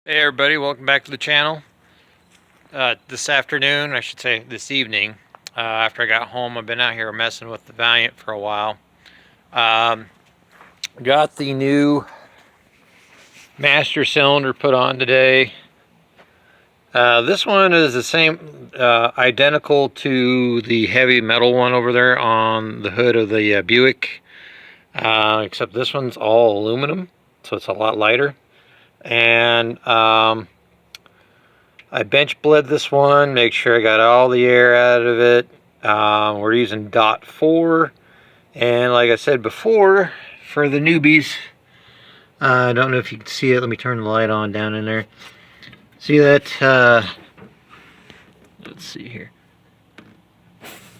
Hey everybody, welcome back to the channel. This afternoon, I should say this evening, after I got home, I've been out here messing with the Valiant for a while. Got the new master cylinder put on today. This one is the same, identical to the heavy metal one over there on the hood of the Buick, except this one's all aluminum, so it's a lot lighter. And I bench bled this one, make sure I got all the air out of it. We're using .4, and like I said before, for the newbies, I don't know if you can see it. Let me turn the light on down in there. See that? Let's see here.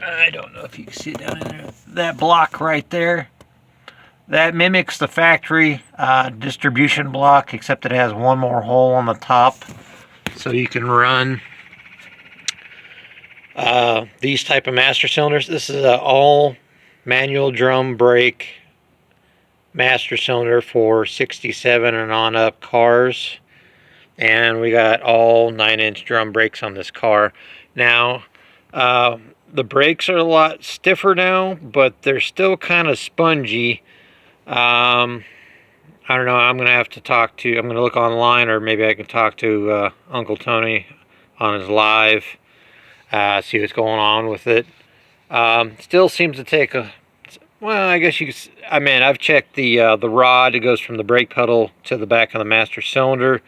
I don't know if you can see it down in there. That block right there, that mimics the factory distribution block, except it has one more hole on the top, so you can run these type of master cylinders. This is an all manual drum brake master cylinder for 67 and on up cars, and we got all 9-inch drum brakes on this car. Now the brakes are a lot stiffer now, but they're still kind of spongy. I don't know, I'm gonna have to I'm gonna look online, or maybe I can talk to Uncle Tony on his live, see what's going on with it. Still seems to take well, I guess you could, I've checked the rod. It goes from the brake pedal to the back of the master cylinder.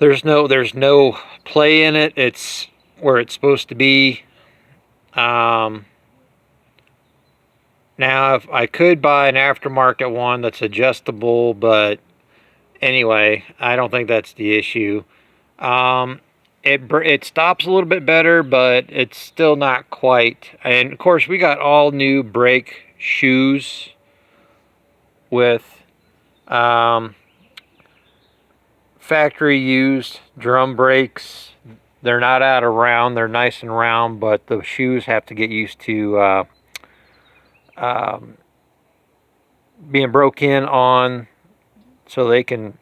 There's no play in it. It's where it's supposed to be. Now, if I could buy an aftermarket one that's adjustable, but anyway, I don't think that's the issue. It stops a little bit better, but it's still not quite. And of course, we got all new brake shoes with factory used drum brakes. They're not out of round, they're nice and round, but the shoes have to get used to being broke in on, so they can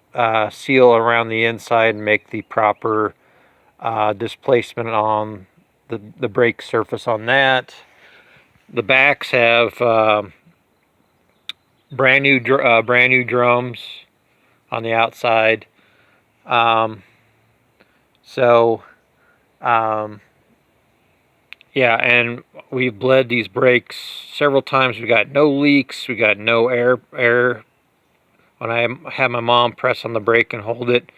seal around the inside and make the proper displacement on the brake surface on that. The backs have brand new drums on the outside. Yeah, and we've bled these brakes several times. We got no leaks. We got no air. When I have my mom press on the brake and hold it,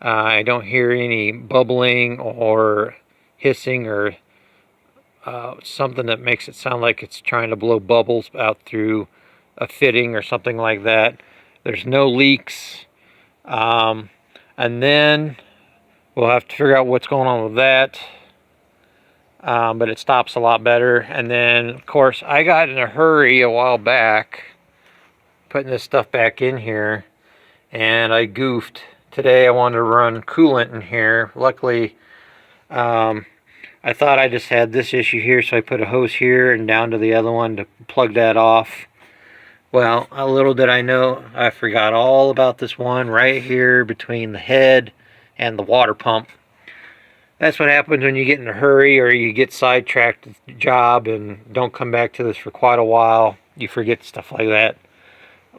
I don't hear any bubbling or hissing or something that makes it sound like it's trying to blow bubbles out through a fitting or something like that. There's no leaks. And then we'll have to figure out what's going on with that. But it stops a lot better. And then, of course, I got in a hurry a while back putting this stuff back in here, and I goofed. Today I wanted to run coolant in here. Luckily, I thought I just had this issue here, so I put a hose here and down to the other one to plug that off. Well, a little did I know, I forgot all about this one right here between the head and the water pump. That's what happens when you get in a hurry, or you get sidetracked with the job and don't come back to this for quite a while. You forget stuff like that.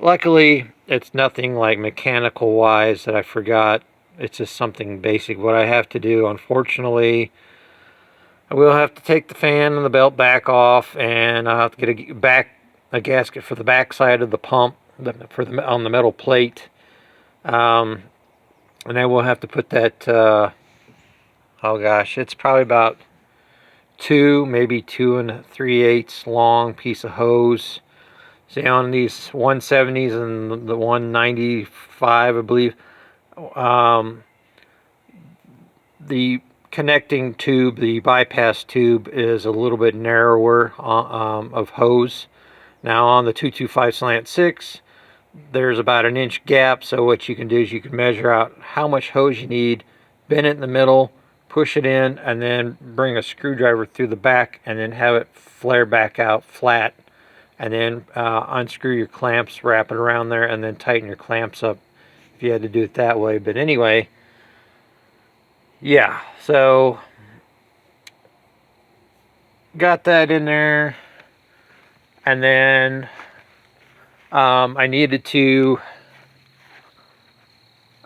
Luckily, it's nothing like mechanical wise that I forgot. It's just something basic what I have to do. Unfortunately, I will have to take the fan and the belt back off, and I'll have to get a gasket for the back side of the pump on the metal plate. And I will have to put that oh gosh, it's probably about maybe 2 3/8 long piece of hose. See, on these 170s and the 195, I believe, the connecting tube, the bypass tube, is a little bit narrower of hose. Now on the 225 slant 6, there's about an inch gap, so what you can do is you can measure out how much hose you need, bend it in the middle, push it in, and then bring a screwdriver through the back and then have it flare back out flat, and then unscrew your clamps, wrap it around there, and then tighten your clamps up. if you had to do it that way. But anyway, yeah, so got that in there, and then I needed to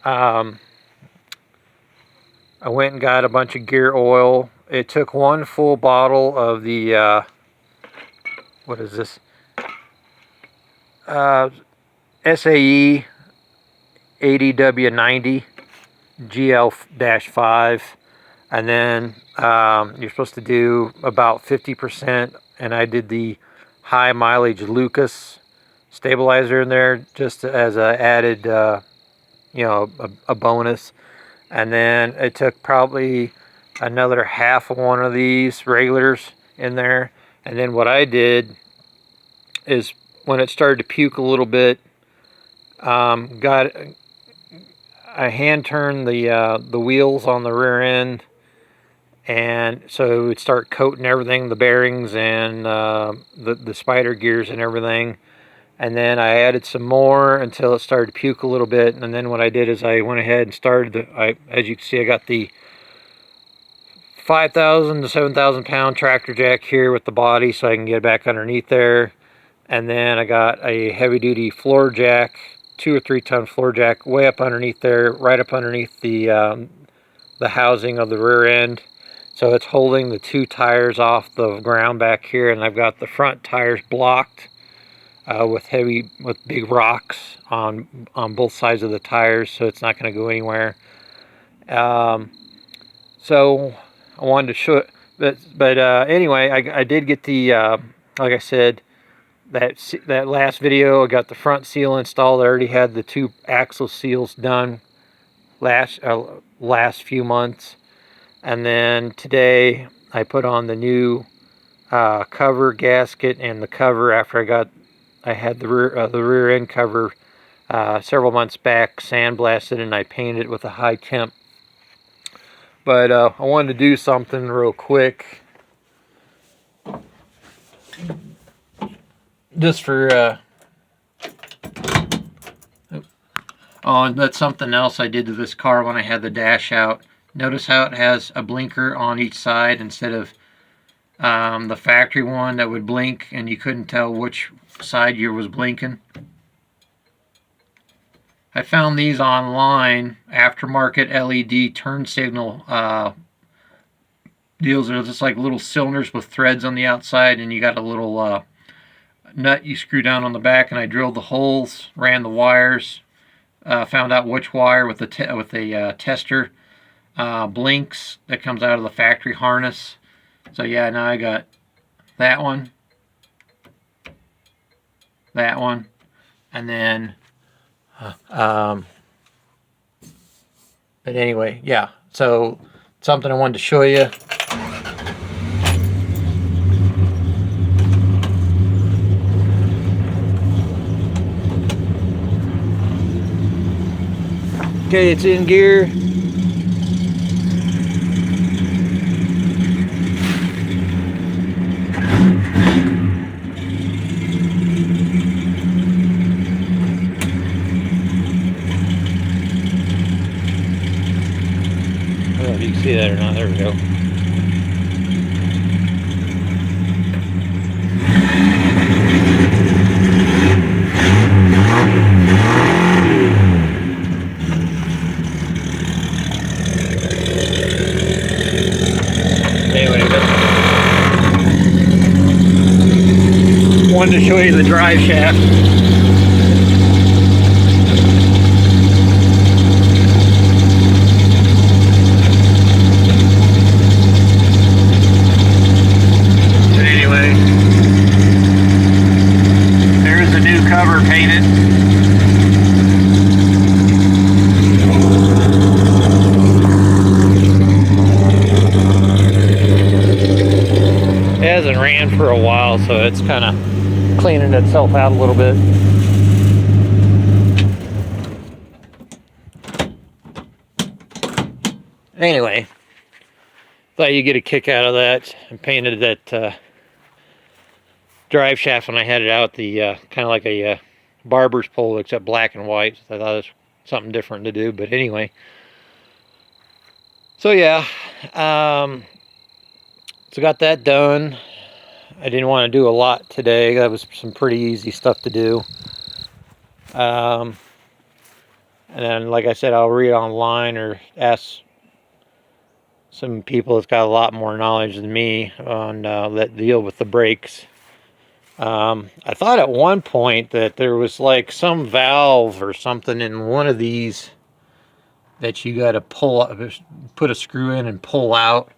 I went and got a bunch of gear oil. It took one full bottle of the what is this, SAE 80W90 GL-5, and then you're supposed to do about 50%, and I did the high mileage Lucas stabilizer in there just as a added you know, a bonus. And then it took probably another half of one of these regulars in there. And then what I did is, when it started to puke a little bit, I hand turned the wheels on the rear end, and so it would start coating everything, the bearings and the spider gears and everything. And then I added some more until it started to puke a little bit. And then what I did is I went ahead and started as you can see, I got the 5,000 to 7,000 pound tractor jack here with the body, so I can get back underneath there. And then I got a heavy duty floor jack, 2 or 3 ton floor jack, way up underneath there, right up underneath the housing of the rear end. So it's holding the 2 tires off the ground back here, and I've got the front tires blocked with big rocks on both sides of the tires, so it's not going to go anywhere. So I wanted to show it, but anyway, I did get the like I said, that last video, I got the front seal installed. I already had the 2 axle seals done last few months, and then today I put on the new cover gasket and the cover after I had the rear end cover several months back sandblasted, and I painted it with a high temp. But I wanted to do something real quick, just for oh, and that's something else I did to this car when I had the dash out. Notice how it has a blinker on each side instead of the factory one that would blink and you couldn't tell which side you was blinking. I found these online, aftermarket LED turn signal deals. They're just like little cylinders with threads on the outside, and you got a little nut you screw down on the back, and I drilled the holes, ran the wires, found out which wire with a tester blinks that comes out of the factory harness. So yeah, now I got that one, and then but anyway, yeah, so something I wanted to show you. Okay, it's in gear. I don't know if you can see that or not. There we go. Wanted to show you the drive shaft. But anyway, there's the new cover painted. It hasn't ran for a while, so it's kind of cleaning itself out a little bit. Anyway, thought you'd get a kick out of that. I painted that drive shaft when I had it out, the kind of like a barber's pole, except black and white. So I thought it was something different to do. But anyway, so yeah, so got that done. I didn't want to do a lot today. That was some pretty easy stuff to do. And then, like I said, I'll read online or ask some people that's got a lot more knowledge than me on that deal with the brakes. I thought at one point that there was like some valve or something in one of these that you got to put a screw in and pull out.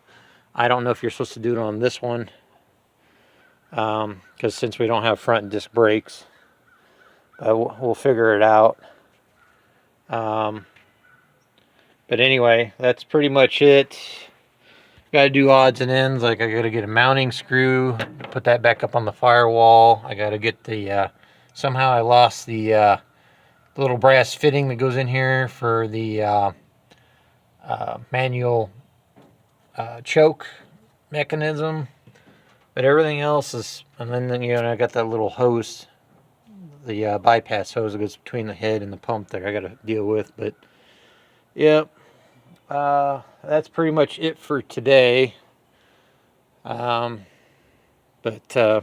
I don't know if you're supposed to do it on this one, because since we don't have front disc brakes, we'll figure it out. But anyway, that's pretty much it. Got to do odds and ends. Like I got to get a mounting screw, put that back up on the firewall. I got to get the somehow I lost the little brass fitting that goes in here for the manual choke mechanism. But everything else is, and then you know I got that little hose, the bypass hose that goes between the head and the pump there. I got to deal with, but yep. That's pretty much it for today. But I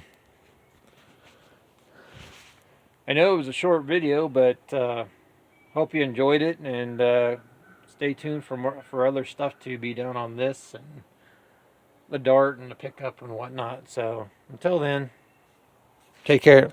know it was a short video, but hope you enjoyed it, and stay tuned for other stuff to be done on this and the Dart and the pickup and whatnot. So until then, take care.